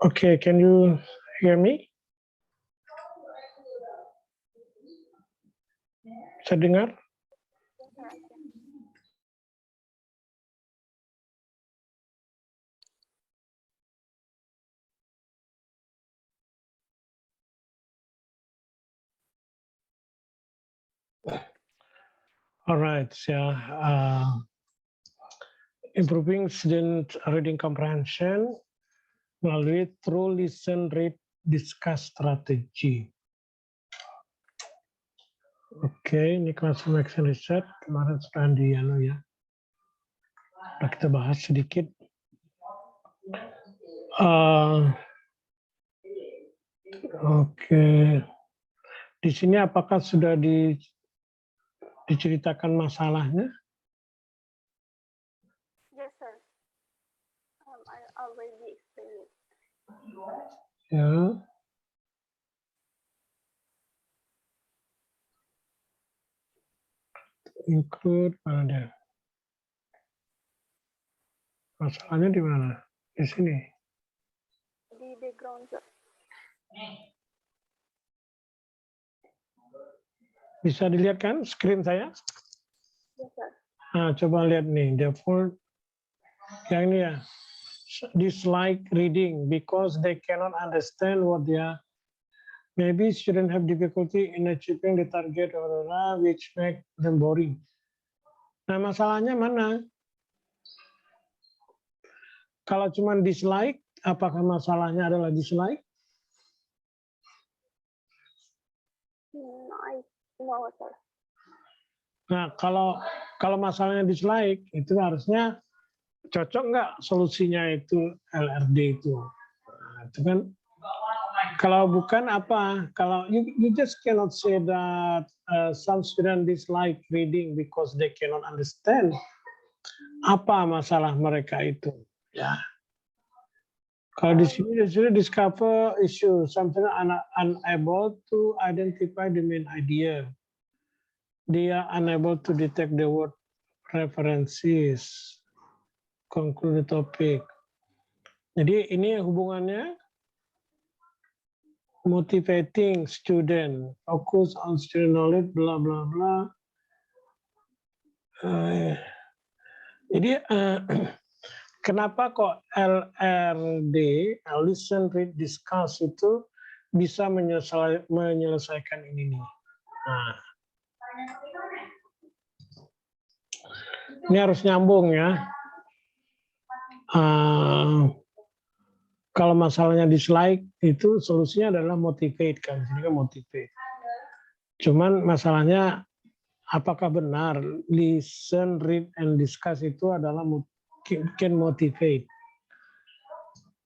Okay, can you hear me? Bisa dengar? Alright, ya. Improving student reading comprehension melalui through listen, read, discuss strategi. Oke, ini classroom action research kemarin sudah di ya. Sudah kita bahas sedikit. Oke. Di sini apakah sudah diceritakan masalahnya? Yes, sir. I already explained it. Ya. Include mana dia? Masalahnya di mana? Di sini. Di background, sir. Bisa dilihat kan screen saya? Yes, sir. Nah, coba lihat nih, default yang ini ya. Dislike reading because they cannot understand what they are. Maybe students have difficulty in achieving the target or which make them boring. Nah, masalahnya mana? Kalau cuma dislike, apakah masalahnya adalah dislike? No, sir. Nah, kalau masalahnya dislike, itu harusnya cocok nggak solusinya itu LRD itu? Nah, itu kan kalau bukan apa? Kalau you just cannot say that some student dislike reading because they cannot understand. Apa masalah mereka itu? Ya. Kalau di sini discover issue, something unable to identify the main idea. They are unable to detect the word references, conclude the topic. Jadi ini hubungannya motivating student, focus on student knowledge, bla bla bla. Jadi kenapa kok LRD, listen, read, discuss itu bisa menyelesaikan ini nih? Nah, ini harus nyambung ya. Kalau masalahnya dislike itu solusinya adalah motivate kan, ini kan motivate. Cuman masalahnya apakah benar listen, read, and discuss itu adalah can motivate.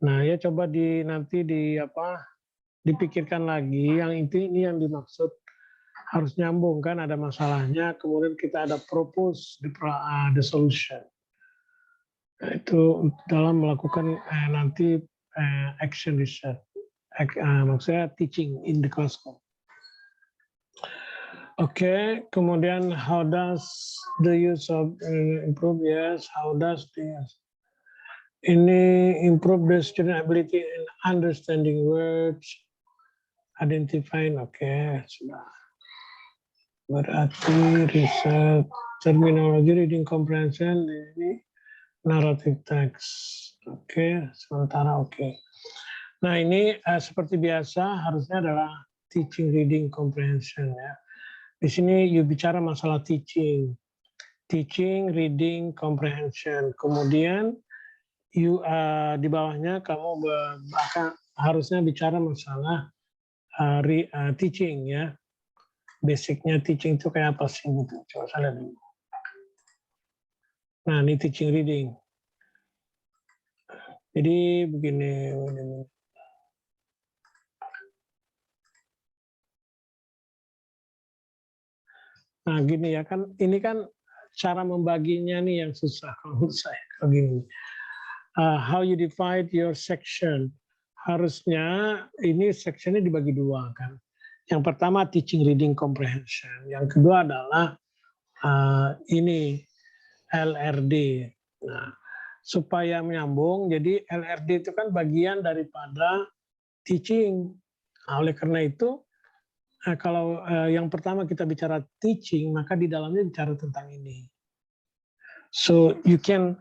Nah ya coba nanti dipikirkan lagi. Yang ini yang dimaksud harus nyambung kan, ada masalahnya, kemudian kita ada propose the solution. Nah, itu dalam melakukan nanti action research, maksudnya teaching in the classroom. Oke, kemudian how does the use of improve? Yes, how does ini improve the student ability in understanding words, identifying? Oke, sudah. Berarti research, terminologi, reading comprehension, ini narrative text. Oke, sementara oke. Nah ini seperti biasa harusnya adalah teaching, reading, comprehension ya. Di sini you bicara masalah teaching, reading, comprehension. Kemudian you di bawahnya kamu bahkan harusnya bicara masalah teaching ya. Basicnya teaching itu kayak apa sih gitu. Coba saya lihat dulu. Nah ini teaching, reading. Jadi begini. Nah gini ya kan, ini kan cara membaginya nih yang susah kalau menurut saya. Kalau gini, how you divide your section. Harusnya ini sectionnya dibagi dua kan. Yang pertama teaching, reading, comprehension. Yang kedua adalah ini LRD. Nah, supaya menyambung. Jadi LRD itu kan bagian daripada teaching. Nah, oleh karena itu, kalau yang pertama kita bicara teaching, maka di dalamnya bicara tentang ini. So you can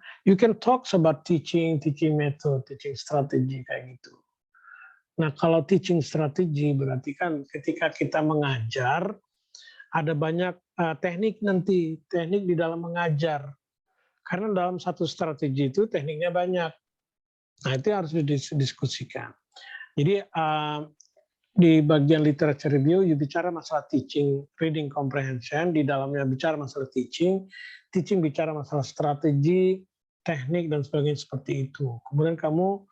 talk about teaching method, teaching strategy kayak gitu. Nah, kalau teaching strategy berarti kan ketika kita mengajar ada banyak teknik di dalam mengajar. Karena dalam satu strategi itu tekniknya banyak. Nah, itu harus didiskusikan. Jadi di bagian literature review, bicara masalah teaching, reading comprehension, di dalamnya bicara masalah teaching bicara masalah strategi, teknik, dan sebagainya seperti itu. Kemudian kamu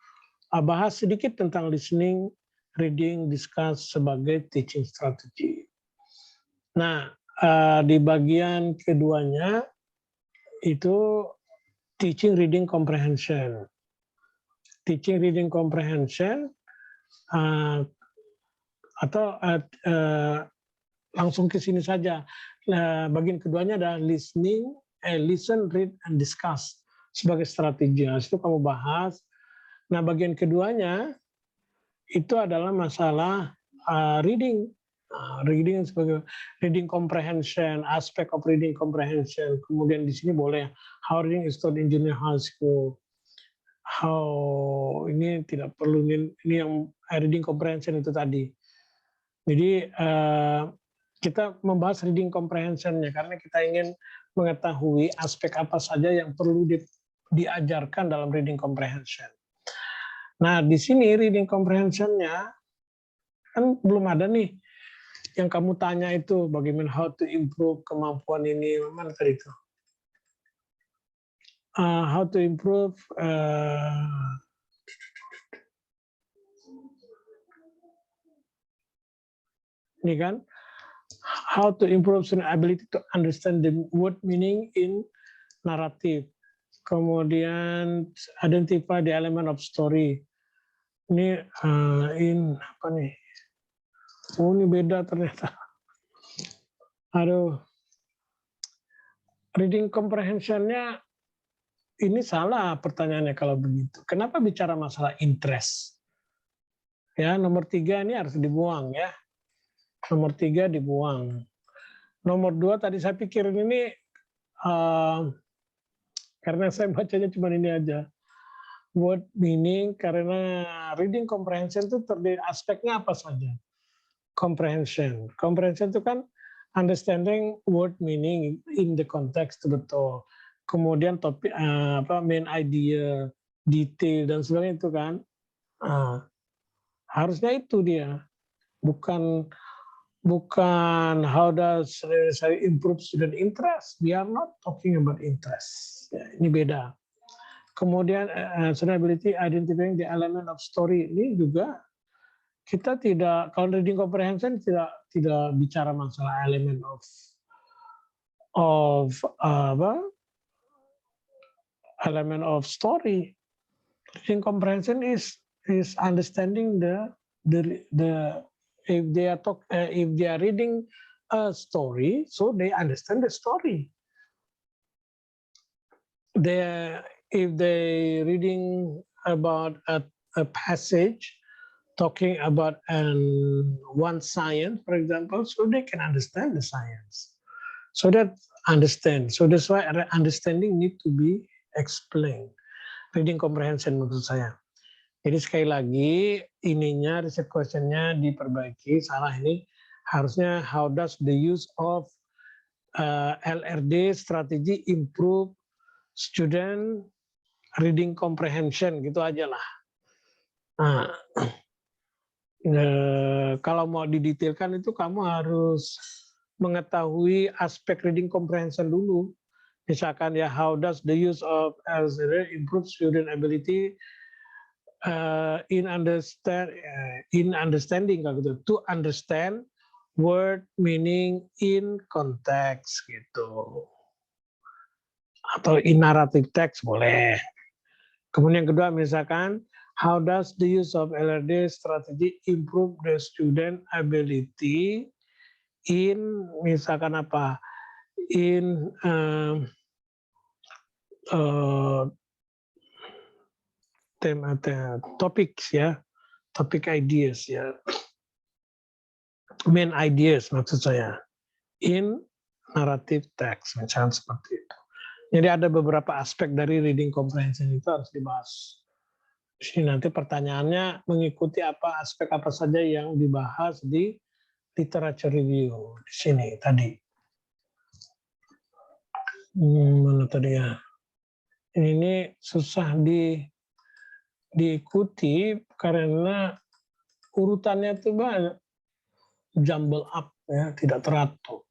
bahas sedikit tentang listening, reading, discuss sebagai teaching strategy. Nah, di bagian keduanya itu teaching, reading, comprehension. Teaching, reading, comprehension, atau langsung ke sini saja. Bagian keduanya adalah listen, read, and discuss sebagai strategi. Nah, itu kamu bahas. Nah, bagian keduanya itu adalah masalah reading. Reading sebagai reading comprehension, aspek of reading comprehension. Kemudian di sini boleh how reading is taught in junior high school. How ini tidak perlu, ini yang reading comprehension itu tadi. Jadi kita membahas reading comprehension-nya karena kita ingin mengetahui aspek apa saja yang perlu diajarkan dalam reading comprehension. Nah, di sini reading comprehension-nya kan belum ada nih yang kamu tanya itu bagaimana how to improve kemampuan ini, mana tadi itu? How to improve ini kan, how to improve student ability to understand the word meaning in narrative. Kemudian identify the element of story. Ini in apa nih? Oh, ini beda ternyata. Aduh. Reading comprehension-nya ini salah pertanyaannya kalau begitu. Kenapa bicara masalah interest? Ya, nomor 3 ini harus dibuang ya. Nomor 3 dibuang. Nomor 2 tadi saya pikir ini karena saya bacanya cuma ini aja. Word meaning, karena reading comprehension itu terdiri aspeknya apa saja? Comprehension. Comprehension itu kan understanding word meaning in the context, betul. Kemudian topik main idea, detail dan sebagainya itu kan. Harusnya itu dia. Bukan how does improve student interest. We are not talking about interest. Ya, ini beda. Kemudian student ability identifying the element of story, ini juga kita tidak, kalau reading comprehension tidak bicara masalah elemen element of story. Reading comprehension is understanding the if they are reading a story, so they understand the story. If they reading about a passage talking about one science, for example, so they can understand the science. So that understand. So that's why understanding need to be explained. Reading comprehension menurut saya. Jadi sekali lagi ininya research question-nya diperbaiki. Salah ini harusnya how does the use of LRD strategy improve student reading comprehension, gitu aja lah. Nah, kalau mau didetailkan itu kamu harus mengetahui aspek reading comprehension dulu. Misalkan ya how does the use of LRD improve student ability in understanding gitu, to understand word meaning in context gitu, atau in narrative text boleh. Kemudian yang kedua misalkan how does the use of LRD strategy improve the student ability in misalkan apa, in topics ya, topic ideas ya, main ideas maksud saya in narrative text, misalnya seperti itu. Jadi ada beberapa aspek dari reading comprehension itu harus dibahas. Di sini nanti pertanyaannya mengikuti apa aspek apa saja yang dibahas di literature review di sini tadi. Mana tadi ya? Ini susah diikuti karena urutannya itu banyak, jumble up ya, tidak teratur.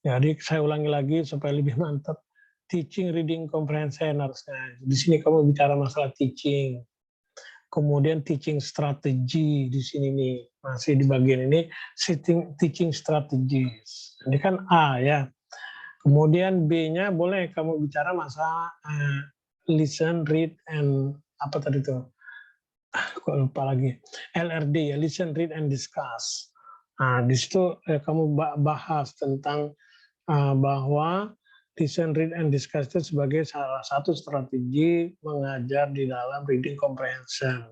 Jadi saya ulangi lagi supaya lebih mantap. Teaching, reading, comprehension harusnya. Di sini kamu bicara masalah teaching. Kemudian teaching strategy di sini nih. Masih di bagian ini teaching strategies. Ini kan A ya. Kemudian B-nya boleh kamu bicara masalah listen, read, and apa tadi itu? Kok lupa lagi. LRD ya, listen, read, and discuss. Nah, di situ kamu bahas tentang bahwa listen, read, and discuss itu sebagai salah satu strategi mengajar di dalam reading comprehension.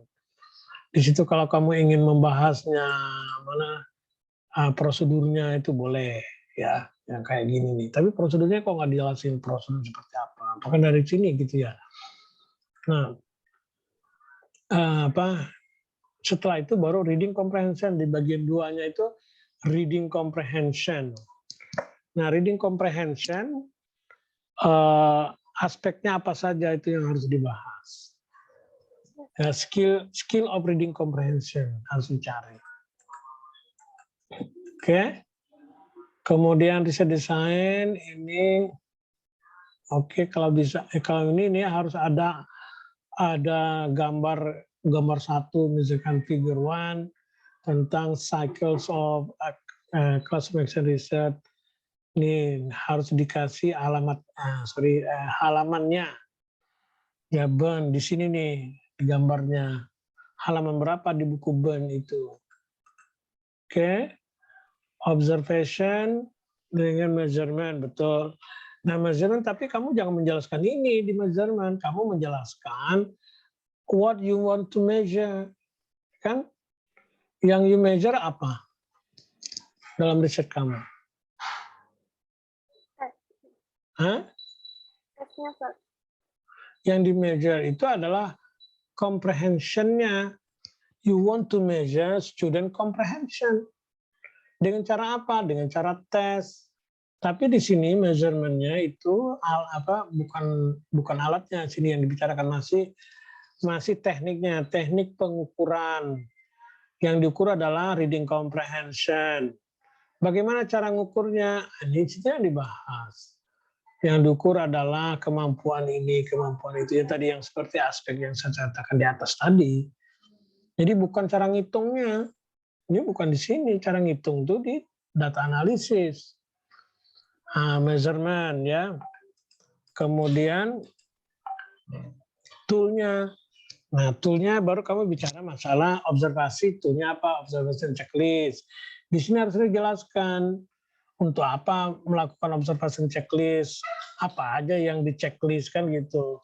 Di situ kalau kamu ingin membahasnya mana prosedurnya itu boleh ya, yang kayak gini nih. Tapi prosedurnya kok nggak dijelasin prosedur seperti apa? Apakah dari sini gitu ya? Nah, setelah itu baru reading comprehension di bagian 2-nya itu reading comprehension. Nah, reading comprehension aspeknya apa saja itu yang harus dibahas. Ya, skill of reading comprehension harus dicari. Oke. Kemudian riset desain ini kalau bisa kalau ini harus ada gambar satu misalkan figure 1 tentang cycles of classification research. Ini harus dikasih halamannya. Ya Ben, di sini nih di gambarnya. Halaman berapa di buku Ben itu? Oke. Observation dengan measurement, betul. Nah, measurement tapi kamu jangan menjelaskan ini di measurement. Kamu menjelaskan what you want to measure. Kan? Yang you measure apa? Dalam riset kamu? Hah? Yang di measure itu adalah comprehension-nya. You want to measure student comprehension. Dengan cara apa? Dengan cara tes. Tapi di sini measurement-nya itu bukan alatnya. Sini yang dibicarakan masih tekniknya, teknik pengukuran. Yang diukur adalah reading comprehension. Bagaimana cara ngukurnya? Ini yang dibahas. Yang diukur adalah kemampuan ini, kemampuan itu. Ya, tadi yang seperti aspek yang saya katakan di atas tadi. Jadi bukan cara ngitungnya. Ini bukan di sini. Cara ngitung itu di data analisis. Measurement ya. Kemudian tool-nya. Nah, tool-nya baru kamu bicara masalah observasi. Tool-nya apa? Observation checklist. Di sini harus dijelaskan untuk apa melakukan observation checklist, apa aja yang di checklist kan gitu.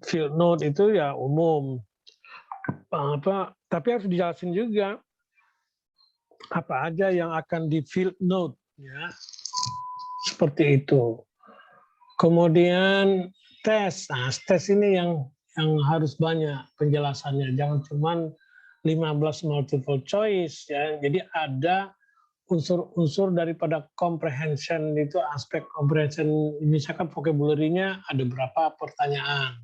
Field note itu ya umum. Tapi harus dijelasin juga apa aja yang akan di field note ya. Seperti itu. Kemudian tes. Nah, tes ini yang harus banyak penjelasannya. Jangan cuma 15 multiple choice ya. Jadi ada unsur-unsur daripada comprehension itu, aspek comprehension, misalkan vocabulary-nya ada berapa pertanyaan.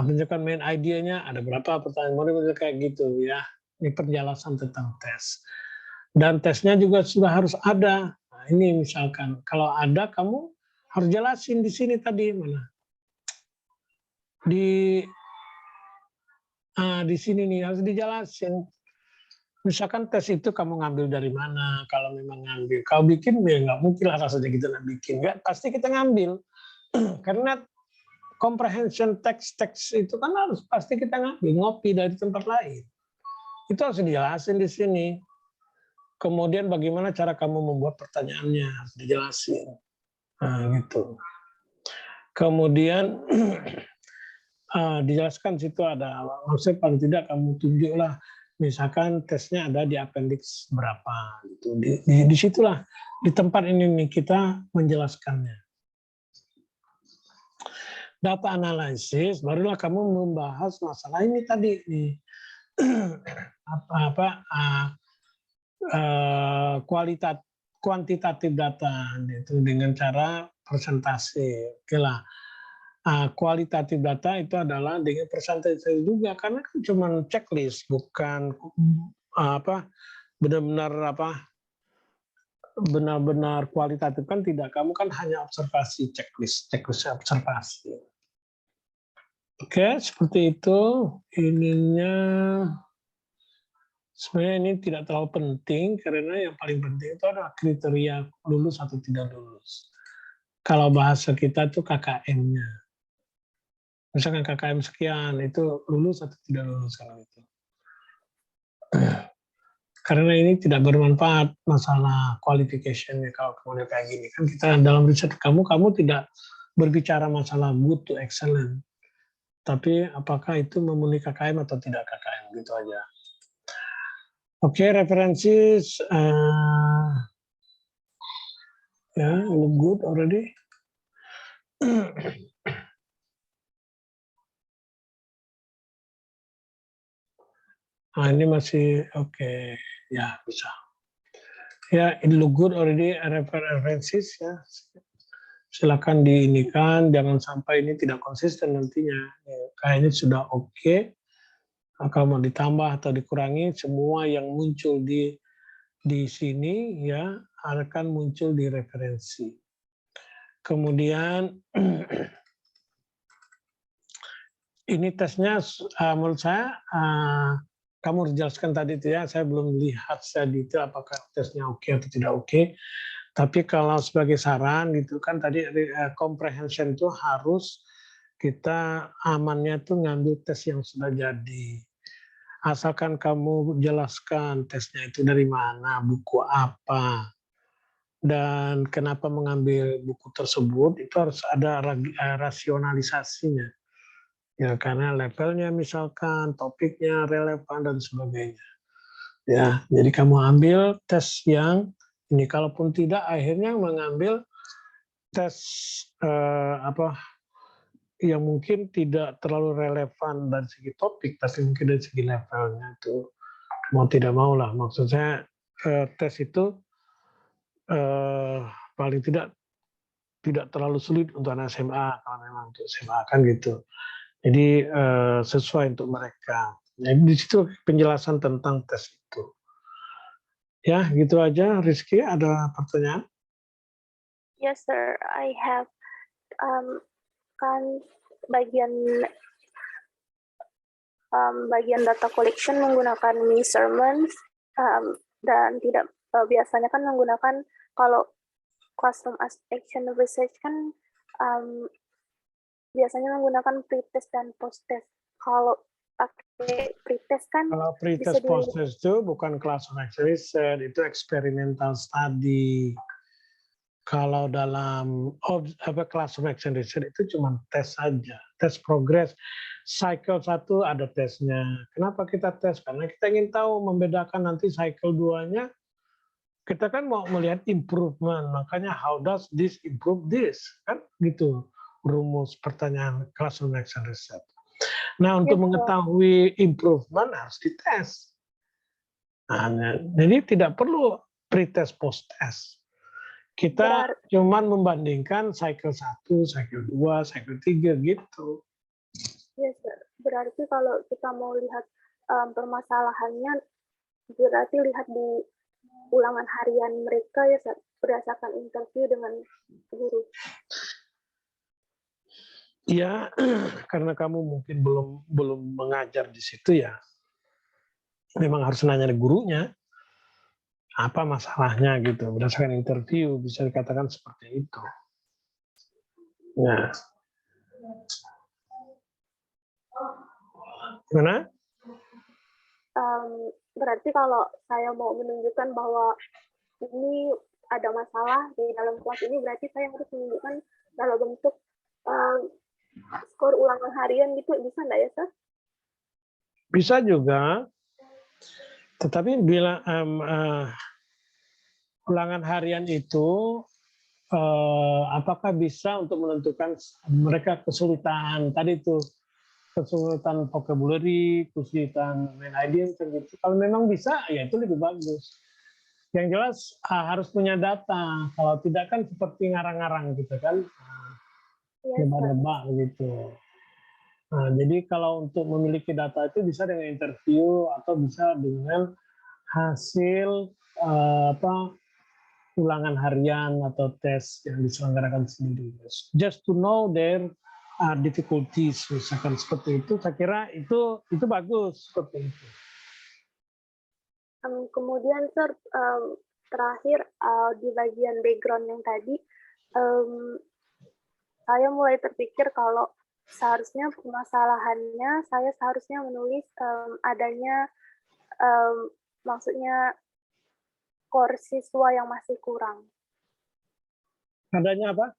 Misalkan main idea-nya ada berapa pertanyaan, model kayak gitu ya. Ini penjelasan tentang tes. Dan tesnya juga sudah harus ada. Nah, ini misalkan kalau ada kamu harus jelasin di sini tadi mana. Di sini nih harus dijelasin. Misalkan tes itu kamu ngambil dari mana, kalau memang ngambil. Kalau bikin, ya nggak mungkin lah rasanya kita nggak bikin. Nggak, pasti kita ngambil. Karena comprehension teks itu kan harus pasti kita ngambil, ngopi dari tempat lain. Itu harus dijelasin di sini. Kemudian bagaimana cara kamu membuat pertanyaannya, harus dijelasin. Nah, gitu. Kemudian dijelaskan situ ada, maksudnya paling tidak kamu tunjuklah, misalkan tesnya ada di appendix berapa, gitu. Di situlah, di tempat ini nih kita menjelaskannya. Data analisis, barulah kamu membahas masalah ini tadi nih, kuantitatif data itu dengan cara presentasi. Oke lah. Kualitatif data itu adalah dengan persentase juga, karena kan cuma checklist, bukan benar-benar kualitatif kan tidak. Kamu kan hanya observasi, checklist observasi. Oke, seperti itu. Ininya sebenarnya ini tidak terlalu penting, karena yang paling penting itu adalah kriteria lulus atau tidak lulus. Kalau bahasa kita itu KKM-nya. Misalkan KKM sekian, itu lulus atau tidak lulus kalau itu. Karena ini tidak bermanfaat masalah qualification-nya kalau kemudian kayak gini. Kan kita dalam riset kamu tidak berbicara masalah good to excellent. Tapi apakah itu memenuhi KKM atau tidak KKM, gitu aja. Oke, referensi ya, look good already. Nah, ini masih oke. Ya, bisa. Ya, it look good already, references ya. Silakan diinikan, jangan sampai ini tidak konsisten nantinya. Ya, kayaknya sudah oke. Kalau mau ditambah atau dikurangi, semua yang muncul di sini ya akan muncul di referensi. Kemudian ini tesnya menurut saya kamu jelaskan tadi itu ya, saya belum lihat secara detail apakah tesnya oke atau tidak oke. Tapi kalau sebagai saran gitu kan tadi comprehension itu harus kita amannya tuh ngambil tes yang sudah jadi. Asalkan kamu jelaskan tesnya itu dari mana, buku apa, dan kenapa mengambil buku tersebut, itu harus ada rasionalisasinya. Ya, karena levelnya misalkan, topiknya relevan dan sebagainya. Ya, jadi kamu ambil tes yang ini, kalaupun tidak akhirnya mengambil tes yang mungkin tidak terlalu relevan dari segi topik, tapi mungkin dari segi levelnya itu mau tidak mau lah. Maksud saya tes itu paling tidak terlalu sulit untuk anak SMA, kalau memang untuk SMA kan gitu. Jadi sesuai untuk mereka. Jadi di situ penjelasan tentang tes itu. Ya, gitu aja. Rizky, ada pertanyaan? Yes, sir. I have kan bagian data collection menggunakan measurements dan tidak biasanya kan menggunakan, kalau classroom action research kan biasanya menggunakan pretest dan post-test. Kalau pakai pretest kan kalau pretest post-test itu bukan classroom action research, itu experimental study. Kalau dalam classroom action research itu cuma tes saja, tes progress. Cycle 1 ada tesnya. Kenapa kita tes? Karena kita ingin tahu membedakan nanti cycle 2-nya. Kita kan mau melihat improvement, makanya how does this improve this? Kan gitu rumus pertanyaan classroom action research. Nah, untuk mengetahui improvement harus dites. Nah, jadi tidak perlu pretest post-test. Kita cuman membandingkan cycle 1, cycle 2, cycle 3 gitu. Yes, sir. Berarti kalau kita mau lihat permasalahannya, berarti lihat di ulangan harian mereka ya, sir, berdasarkan interview dengan guru. Ya, karena kamu mungkin belum mengajar di situ ya. Memang harus nanya ke gurunya. Apa masalahnya gitu, berdasarkan interview bisa dikatakan seperti itu. Nah, gimana? Berarti kalau saya mau menunjukkan bahwa ini ada masalah di dalam kelas ini, berarti saya harus menunjukkan dalam bentuk skor ulangan harian gitu bisa nggak ya, Sir? Bisa juga, tetapi bila ulangan harian itu apakah bisa untuk menentukan mereka kesulitan tadi itu, kesulitan vocabulary, kesulitan main idea gitu. Kalau memang bisa, ya itu lebih bagus. Yang jelas harus punya data. Kalau tidak kan seperti ngarang-ngarang gitu kan, Iya, Sir. nebak-nebak gitu. Nah, jadi kalau untuk memiliki data itu bisa dengan interview atau bisa dengan hasil ulangan harian atau tes yang diselenggarakan sendiri. Just to know their difficulties, misalkan seperti itu, saya kira itu bagus seperti itu. Kemudian, Sir, terakhir di bagian background yang tadi, saya mulai terpikir kalau seharusnya permasalahannya saya seharusnya menulis adanya maksudnya skor siswa yang masih kurang. Adanya apa?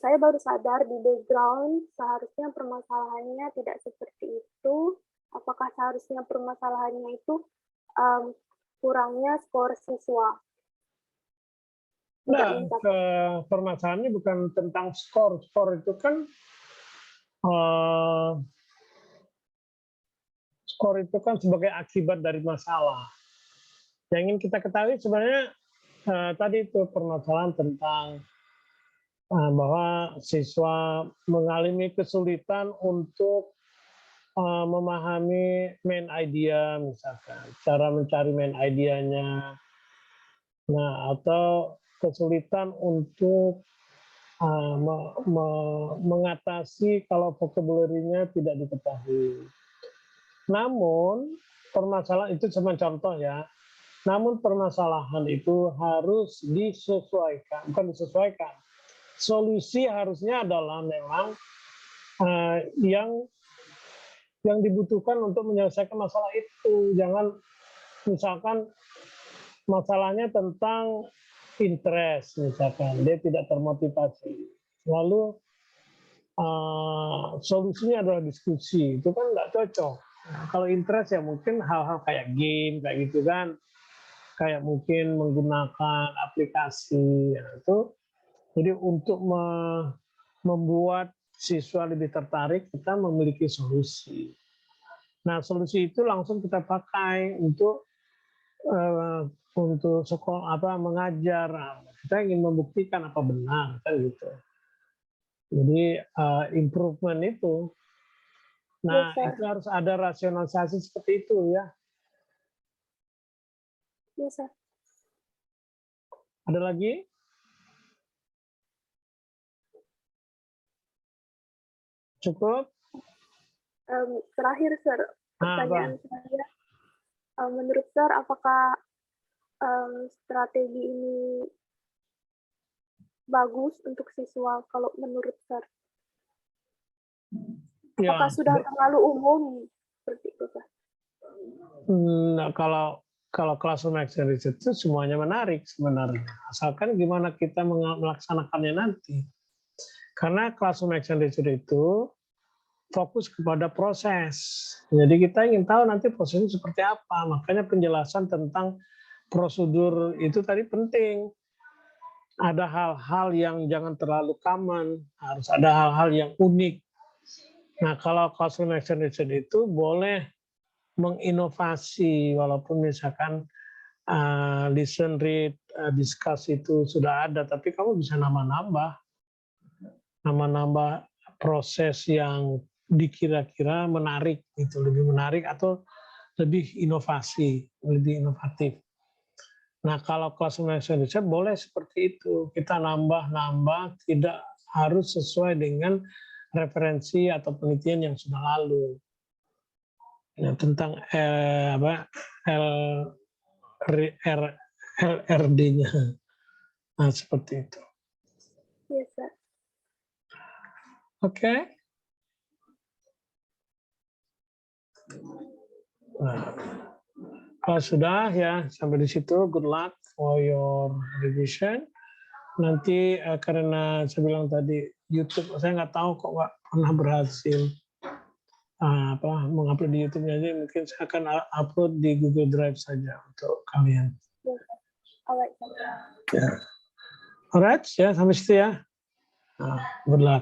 Saya baru sadar di background seharusnya permasalahannya tidak seperti itu. Apakah seharusnya permasalahannya itu kurangnya skor siswa? Nah, permasalahannya bukan tentang skor. Skor itu kan sebagai akibat dari masalah. Yang ingin kita ketahui sebenarnya tadi itu permasalahan tentang bahwa siswa mengalami kesulitan untuk memahami main idea, misalkan cara mencari main idenya, nah atau kesulitan untuk mengatasi kalau vocabulary-nya tidak diketahui. Namun permasalahan itu cuma contoh ya. Namun permasalahan itu harus disesuaikan, bukan disesuaikan. Solusi harusnya adalah memang yang dibutuhkan untuk menyelesaikan masalah itu. Jangan misalkan masalahnya tentang interest, misalkan dia tidak termotivasi. Lalu solusinya adalah diskusi, itu kan nggak cocok. Nah, kalau interest ya mungkin hal-hal kayak game, kayak gitu kan. Kayak mungkin menggunakan aplikasi, ya, itu. Jadi untuk membuat siswa lebih tertarik, kita memiliki solusi. Nah, solusi itu langsung kita pakai untuk sekolah mengajar. Kita ingin membuktikan apa benar kan gitu. Jadi improvement itu. Nah, Yes, itu harus ada rasionalisasi seperti itu ya. Yes, Sir. Ada lagi? Cukup? Terakhir, Sir, pertanyaan saya, menurut Sir, apakah strategi ini bagus untuk siswa kalau menurut Sir? Apakah sudah terlalu umum seperti itu, Sir? Nah, kalau classroom action research itu semuanya menarik sebenarnya. Asalkan gimana kita melaksanakannya nanti. Karena classroom action research itu fokus kepada proses. Jadi kita ingin tahu nanti prosesnya seperti apa. Makanya penjelasan tentang prosedur itu tadi penting. Ada hal-hal yang jangan terlalu common, harus ada hal-hal yang unik. Nah, kalau classroom action research itu boleh menginovasi, walaupun misalkan listen, read, discuss itu sudah ada, tapi kamu bisa nambah-nambah proses yang dikira-kira menarik, itu lebih menarik atau lebih inovasi, lebih inovatif. Nah, kalau classroom action research boleh seperti itu, kita nambah-nambah, tidak harus sesuai dengan referensi atau penelitian yang sudah lalu. Nah, tentang LRD-nya, nah seperti itu. Yes, Sir. Oke. Nah, kalau sudah ya sampai di situ, good luck for your revision. Nanti karena saya bilang tadi YouTube. Saya nggak tahu kok nggak pernah berhasil mengupload di YouTube-nya. Jadi mungkin saya akan upload di Google Drive saja untuk kalian. Yes, sir. Alright, sir. Ya. Alright, ya sampai situ ya. Good luck.